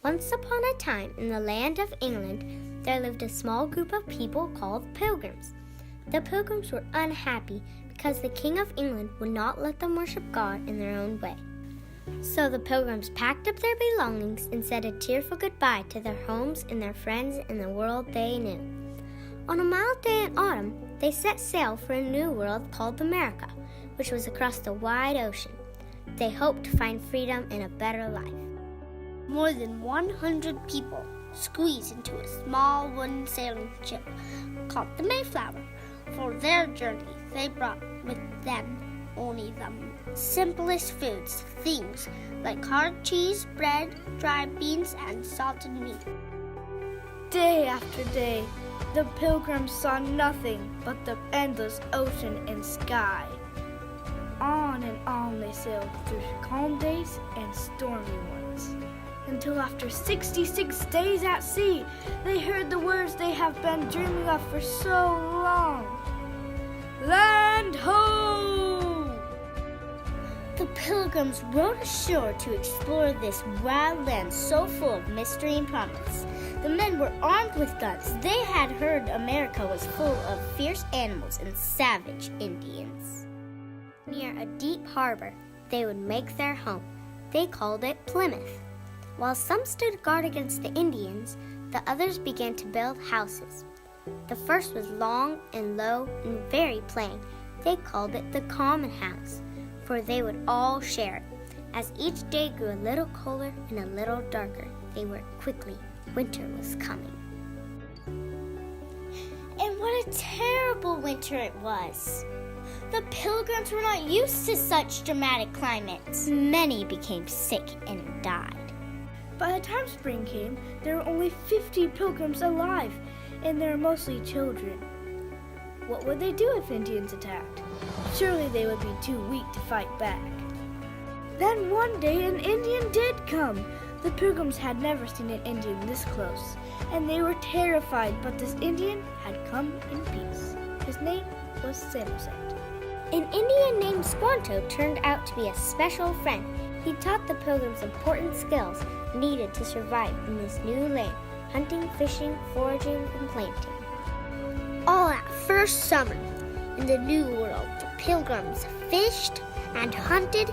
Once upon a time, in the land of England, there lived a small group of people called Pilgrims. The Pilgrims were unhappy because the King of England would not let them worship God in their own way. So the Pilgrims packed up their belongings and said a tearful goodbye to their homes and their friends and the world they knew. On a mild day in autumn, they set sail for a new world called America, which was across the wide ocean. They hoped to find freedom and a better life. More than 100 people squeezed into a small wooden sailing ship called the Mayflower. For their journey, they brought with them only the simplest foods, things like hard cheese, bread, dried beans, and salted meat. Day after day, the Pilgrims saw nothing but the endless ocean and sky. On and on they sailed through calm days and stormy ones, until after 66 days at sea, they heard the words they have been dreaming of for so long. Land ho! The Pilgrims rowed ashore to explore this wild land so full of mystery and promise. The men were armed with guns. They had heard America was full of fierce animals and savage Indians. Near a deep harbor, they would make their home. They called it Plymouth. While some stood guard against the Indians, the others began to build houses. The first was long and low and very plain. They called it the common house, for they would all share it. As each day grew a little colder and a little darker, they worked quickly. Winter was coming. And what a terrible winter it was! The Pilgrims were not used to such dramatic climates. Many became sick and died. By the time spring came, there were only 50 Pilgrims alive, and they were mostly children. What would they do if Indians attacked? Surely they would be too weak to fight back. Then one day an Indian did come. The Pilgrims had never seen an Indian this close, and they were terrified, but this Indian had come in peace. His name was Samoset. An Indian named Squanto turned out to be a special friend. He taught the Pilgrims important skills needed to survive in this new land: hunting, fishing, foraging, and planting. All that first summer, in the New World, the Pilgrims fished and hunted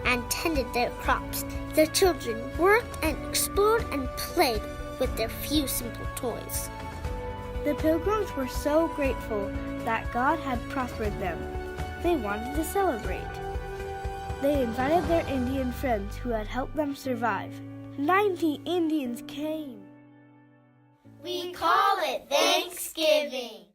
and tended their crops. The children worked and explored and played with their few simple toys. The Pilgrims were so grateful that God had prospered them. They wanted to celebrate. They invited their Indian friends who had helped them survive. 90 Indians came. We call it Thanksgiving.